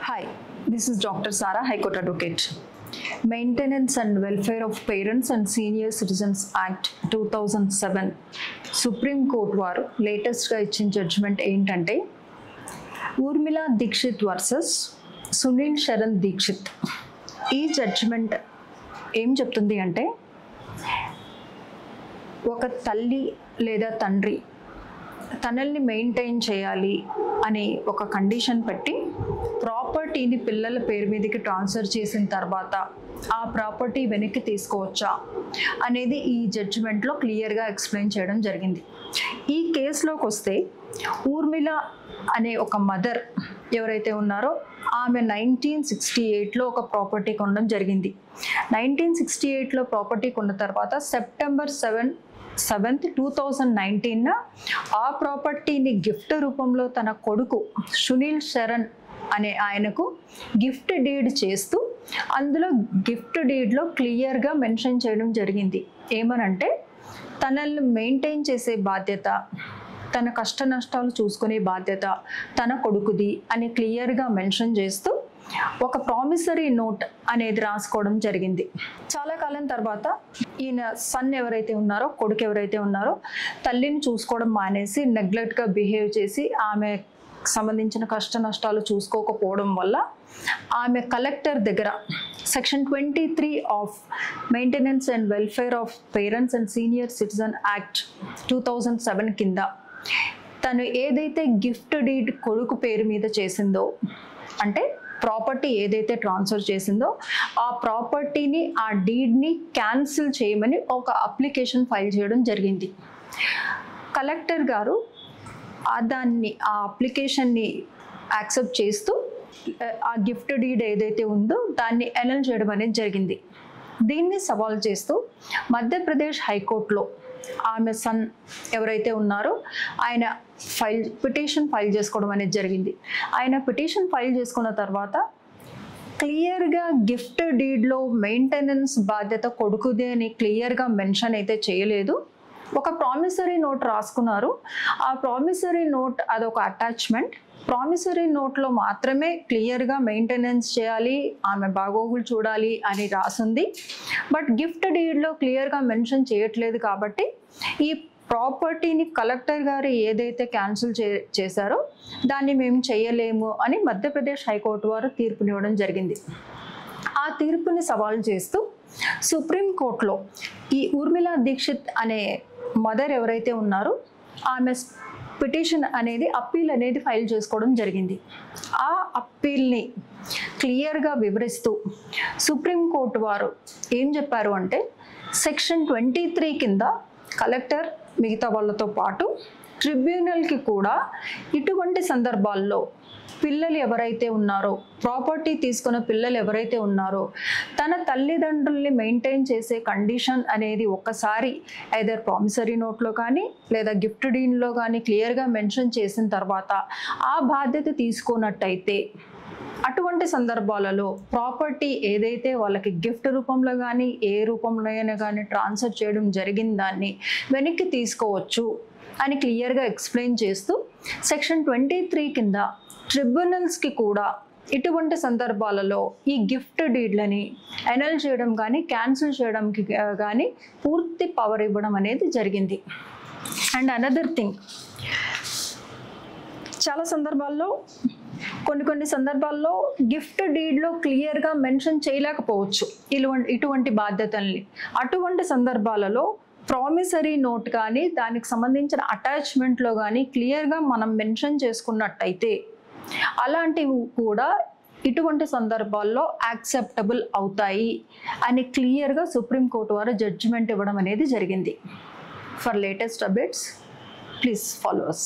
Hi, this is Dr. Sara, High Court Advocate. Maintenance and Welfare of Parents and Senior Citizens Act 2007 supreme court వారు లేటెస్ట్గా ఇచ్చిన judgement ఏంటంటే Urmila Dixit versus Sunil Sharan Dixit. ఈ judgement ఏం చెప్తుంది అంటే ఒక తల్లి లేదా తండ్రి తనల్ని మెయింటైన్ చేయాలి అని ఒక కండిషన్ పెట్టి ప్రాపర్టీని పిల్లల పేరు మీదకి ట్రాన్స్ఫర్ చేసిన తర్వాత ఆ ప్రాపర్టీ వెనక్కి తీసుకోవచ్చా అనేది ఈ జడ్జిమెంట్లో క్లియర్గా ఎక్స్ప్లెయిన్ చేయడం జరిగింది. ఈ కేసులోకి వస్తే ఊర్మిళ అనే ఒక మదర్ ఎవరైతే ఉన్నారో ఆమె 1968లో ఒక ప్రాపర్టీ కొనడం జరిగింది. 1968లో ప్రాపర్టీ కొన్న తర్వాత సెప్టెంబర్ 7th 2019 ఆ ప్రాపర్టీని గిఫ్ట్ రూపంలో తన కొడుకు సునీల్ శరణ్ అనే ఆయనకు గిఫ్ట్ డీడ్ చేస్తూ అందులో గిఫ్ట్ డీడ్లో క్లియర్గా మెన్షన్ చేయడం జరిగింది. ఏమనంటే తనల్ని మెయింటైన్ చేసే బాధ్యత, తన కష్ట నష్టాలు చూసుకునే బాధ్యత తన కొడుకుది అని క్లియర్గా మెన్షన్ చేస్తూ ఒక ప్రామిసరీ నోట్ అనేది రాసుకోవడం జరిగింది. చాలా కాలం తర్వాత ఈయన సన్ ఎవరైతే ఉన్నారో, కొడుకు ఎవరైతే ఉన్నారో తల్లిని చూసుకోవడం మానేసి నెగ్లెక్ట్గా బిహేవ్ చేసి ఆమె సంబంధించిన కష్ట నష్టాలు చూసుకోకపోవడం వల్ల ఆమె కలెక్టర్ దగ్గర section 23 of maintenance and welfare of parents and senior citizen act 2007 కింద తను ఏదైతే గిఫ్ట్ డీడ్ కొడుకు పేరు మీద చేసిందో, అంటే ప్రాపర్టీ ఏదైతే ట్రాన్స్ఫర్ చేసిందో ఆ ప్రాపర్టీని, ఆ డీడ్ని క్యాన్సిల్ చేయమని ఒక అప్లికేషన్ ఫైల్ చేయడం జరిగింది. కలెక్టర్ గారు ఆ అప్లికేషన్ని యాక్సెప్ట్ చేస్తూ ఆ గిఫ్ట్ డీడ్ ఏదైతే ఉందో దాన్ని ఎనల్ చేయడం అనేది జరిగింది. దీన్ని సవాల్ చేస్తూ మధ్యప్రదేశ్ హైకోర్టులో ఆమె సన్ ఎవరైతే ఉన్నారో ఆయన పిటిషన్ ఫైల్ చేసుకోవడం అనేది జరిగింది. ఆయన పిటిషన్ ఫైల్ చేసుకున్న తర్వాత క్లియర్గా గిఫ్ట్ డీడ్లో మెయింటెనెన్స్ బాధ్యత కొడుకుదే అని క్లియర్గా మెన్షన్ అయితే చేయలేదు. ఒక ప్రామిసరీ నోట్ రాసుకున్నారు. ఆ ప్రామిసరీ నోట్ అదొక అటాచ్మెంట్. ప్రామిసరీ నోట్లో మాత్రమే క్లియర్గా మెయింటెనెన్స్ చేయాలి, ఆమె బాగోగులు చూడాలి అని రాసింది. బట్ గిఫ్ట్ డీడ్లో క్లియర్గా మెన్షన్ చేయట్లేదు కాబట్టి ఈ ప్రాపర్టీని కలెక్టర్ గారు ఏదైతే క్యాన్సిల్ చేశారో దాన్ని మేము చేయలేము అని మధ్యప్రదేశ్ హైకోర్టు వారు తీర్పునివ్వడం జరిగింది. ఆ తీర్పుని సవాల్ చేస్తూ సుప్రీంకోర్టులో ఈ ఊర్మిళా దీక్షిత్ అనే మదర్ ఎవరైతే ఉన్నారో ఆమె పిటిషన్ అనేది అప్పీల్ అనేది ఫైల్ చేసుకోవడం జరిగింది. ఆ అప్పీల్ని క్లియర్గా వివరిస్తూ సుప్రీంకోర్టు వారు ఏం చెప్పారు అంటే సెక్షన్ 23 కింద కలెక్టర్ మిగతా వాళ్ళతో పాటు ట్రిబ్యునల్కి కూడా ఇటువంటి సందర్భాల్లో పిల్లలు ఎవరైతే ఉన్నారో, ప్రాపర్టీ తీసుకున్న పిల్లలు ఎవరైతే ఉన్నారో తన తల్లిదండ్రుల్ని మెయింటైన్ చేసే కండిషన్ అనేది ఒక్కసారి ఐదర్ ప్రామిసరీ నోట్లో కానీ లేదా గిఫ్ట్ డీడ్లో కానీ క్లియర్గా మెన్షన్ చేసిన తర్వాత ఆ బాధ్యత తీసుకున్నట్టయితే అటువంటి సందర్భాలలో ప్రాపర్టీ ఏదైతే వాళ్ళకి గిఫ్ట్ రూపంలో కానీ ఏ రూపంలో అయినా కానీ ట్రాన్స్ఫర్ చేయడం జరిగిన దాన్ని వెనక్కి తీసుకోవచ్చు అని క్లియర్గా ఎక్స్ప్లెయిన్ చేస్తూ సెక్షన్ 23 కింద ట్రిబ్యునల్స్కి కూడా ఇటువంటి సందర్భాలలో ఈ గిఫ్ట్ డీడ్లని ఎనల్ చేయడం కానీ క్యాన్సిల్ చేయడానికి కానీ పూర్తి పవర్ ఇవ్వడం అనేది జరిగింది. అండ్ అనదర్ థింగ్, చాలా సందర్భాల్లో కొన్ని సందర్భాల్లో గిఫ్ట్ డీడ్లో క్లియర్గా మెన్షన్ చేయలేకపోవచ్చు ఇటువంటి బాధ్యతల్ని. అటువంటి సందర్భాలలో ప్రామిసరీ నోట్ కానీ దానికి సంబంధించిన అటాచ్మెంట్లో కానీ క్లియర్గా మనం మెన్షన్ చేసుకున్నట్టయితే అలాంటివి కూడా ఇటువంటి సందర్భాల్లో యాక్సెప్టబుల్ అవుతాయి అని క్లియర్గా సుప్రీంకోర్టు వారు జడ్జిమెంట్ ఇవ్వడం అనేది జరిగింది. For latest updates please follow us.